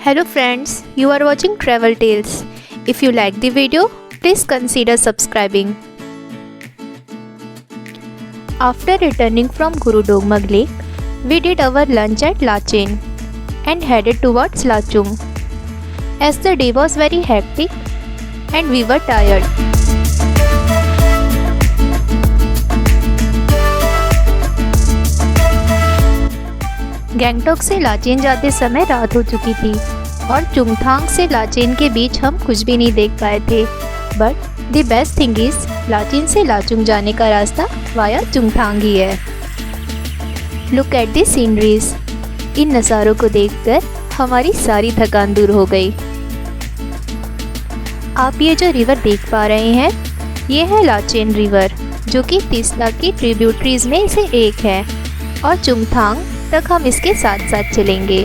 Hello friends, you are watching Travel Tales. If you like the video, please consider subscribing. After returning from Gurudogmag Lake, we did our lunch at Lachen and headed towards Lachung. As the day was very hectic and we were tired. Gangtok से लाचेन जाते समय रात हो चुकी थी और चुंगथांग से लाचेन के बीच हम कुछ भी नहीं देख पाए थे। But the best thing is Lachen से लाचुंग जाने का रास्ता वाया चुंगथांग ही है। Look at the sceneries. इन नज़ारों को देखकर हमारी सारी थकान दूर हो गई। आप ये जो रिवर देख पा रहे हैं, ये है लाचेन रिवर, जो कि तीस्ता की ट्रिब्यूटरीज में से एक है और चुंगथांग तक हम इसके साथ साथ चलेंगे।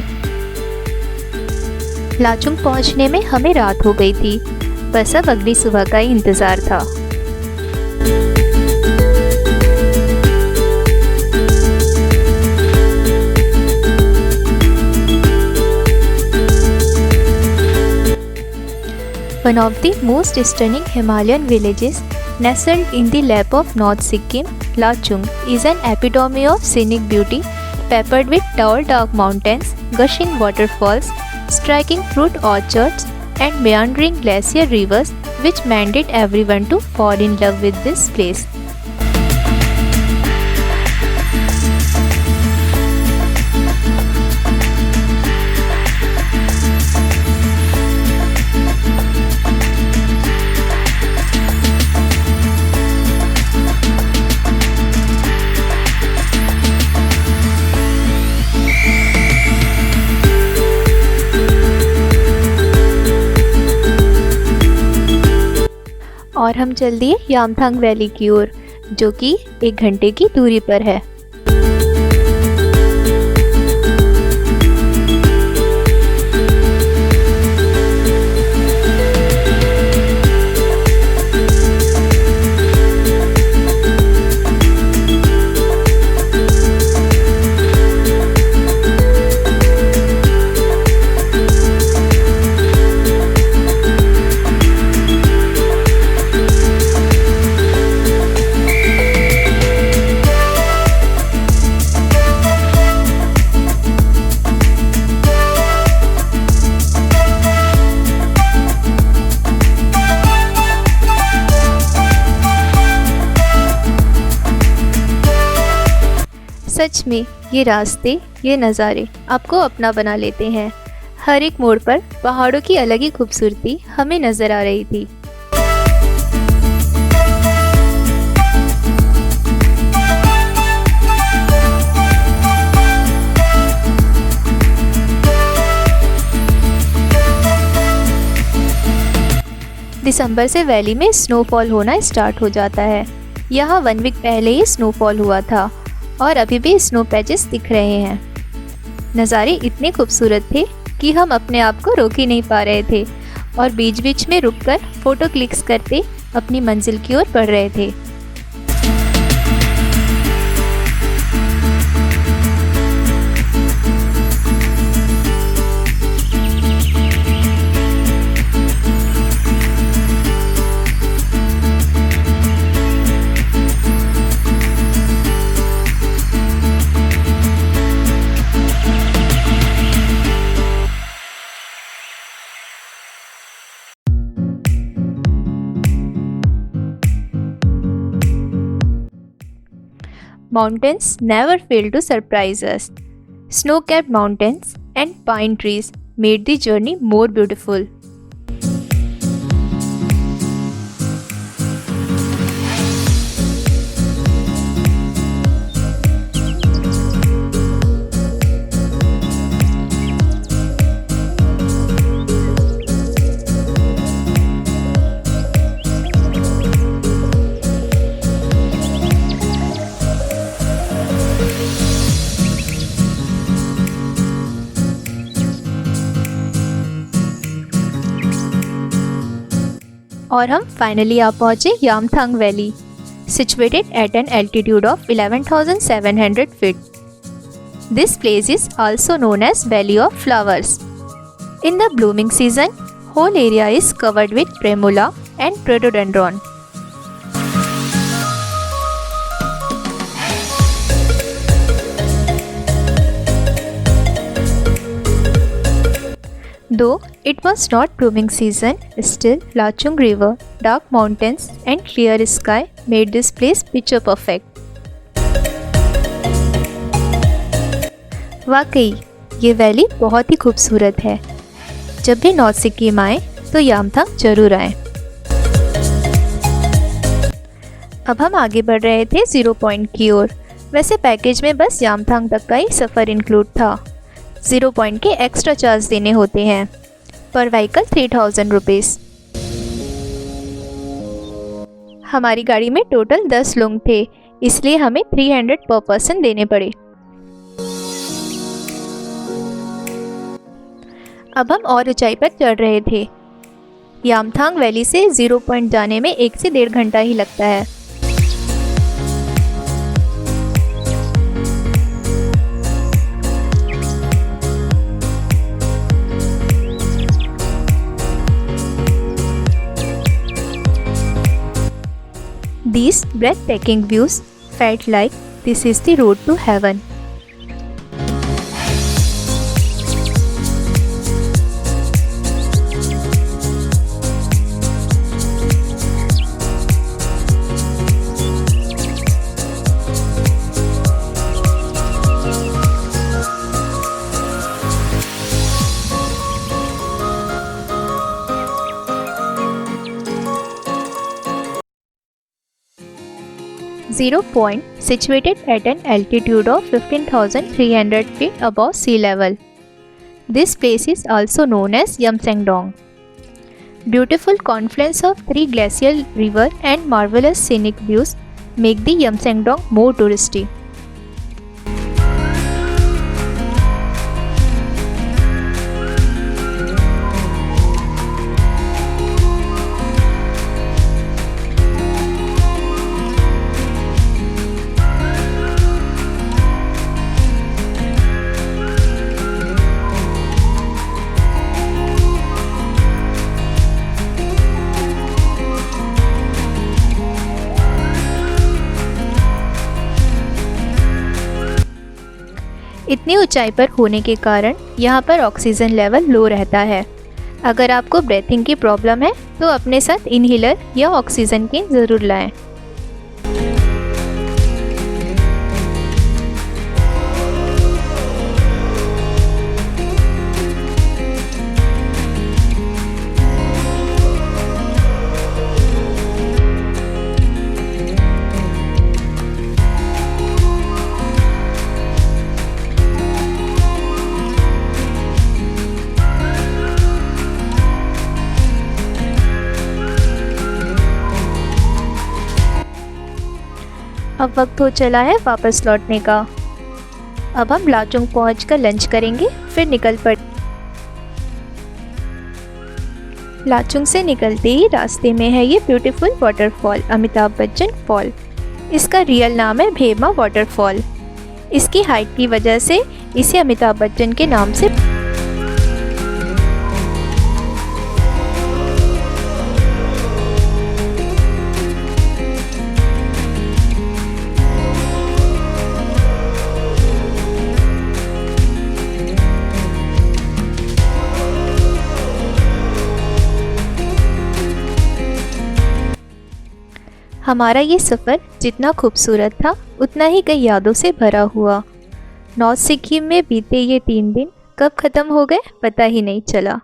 लाचुंग पहुंचने में हमें रात हो गई थी, बस अब अगली सुबह का ही इंतज़ार था। One of the most stunning Himalayan villages nestled in the lap of North Sikkim, Lachung is an epitome of scenic beauty, peppered with tall dark mountains, gushing waterfalls, striking fruit orchards, and meandering glacier rivers, which mandate everyone to fall in love with this place. और हम चल दिए यामथांग valley की ओर, जो कि 1 घंटे की दूरी पर है। सच में ये रास्ते, ये नज़ारे आपको अपना बना लेते हैं। हर एक मोड़ पर पहाड़ों की अलग ही खूबसूरती हमें नज़र आ रही थी। दिसंबर से वैली में स्नोफॉल होना स्टार्ट हो जाता है। यहाँ 1 वीक पहले ही स्नोफॉल हुआ था और अभी भी स्नो पैचेस दिख रहे हैं। नज़ारे इतने खूबसूरत थे कि हम अपने आप को रोक ही नहीं पा रहे थे और बीच बीच में रुककर फ़ोटो क्लिक्स करते अपनी मंजिल की ओर बढ़ रहे थे। Mountains never fail to surprise us. Snow-capped mountains and pine trees made the journey more beautiful. और हम फाइनली आ पहुँचे यामथांग valley, situated at an altitude of 11,700 feet. This place is also known as Valley of Flowers. In the blooming season, whole area is covered with primula and rhododendron. Though it was not blooming season, still Lachung River, dark mountains and clear sky made this place picture perfect. वाकई ये valley बहुत ही खूबसूरत है। जब भी north Sikkim आए तो यामथांग जरूर आए। अब हम आगे बढ़ रहे थे 0 पॉइंट की ओर। वैसे पैकेज में बस यामथांग तक का ही सफ़र इंक्लूड था। 0 पॉइंट के एक्स्ट्रा चार्ज देने होते हैं। पर व्हीकल 3000 रुपीज़। हमारी गाड़ी में टोटल 10 लोग थे, इसलिए हमें 300 पर पर्सन देने पड़े। अब हम और ऊंचाई पर चढ़ रहे थे। यामथांग वैली से 0 पॉइंट जाने में 1 से 1.5 घंटा ही लगता है। These breathtaking views felt like this is the road to heaven. Zero Point, situated at an altitude of 15,300 feet above sea level. This place is also known as Yamsengdong. Beautiful confluence of 3 glacial rivers and marvelous scenic views make the Yamsengdong more touristy. इतनी ऊंचाई पर होने के कारण यहाँ पर oxygen level low रहता है। अगर आपको ब्रीथिंग की प्रॉब्लम है तो अपने साथ इनहेलर या ऑक्सीजन की ज़रूर लाएं। अब वक्त हो चला है वापस लौटने का। अब हम लाचुंग पहुंचकर लंच करेंगे, फिर निकल पड़े। लाचुंग से निकलते ही रास्ते में है ये beautiful waterfall, Amitabh Bachchan fall. इसका रियल नाम है भेमा वाटरफॉल। इसकी हाइट की वजह से इसे अमिताभ बच्चन के नाम से हमारा ये सफ़र जितना खूबसूरत था उतना ही कई यादों से भरा हुआ। नॉर्थ सिक्किम में बीते ये 3 दिन कब ख़त्म हो गए पता ही नहीं चला।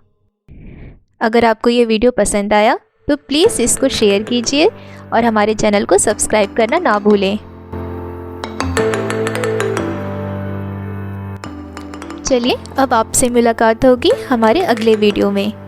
अगर आपको ये वीडियो पसंद आया तो प्लीज़ इसको शेयर कीजिए और हमारे चैनल को सब्सक्राइब करना ना भूलें। चलिए अब आपसे मुलाकात होगी हमारे अगले वीडियो में।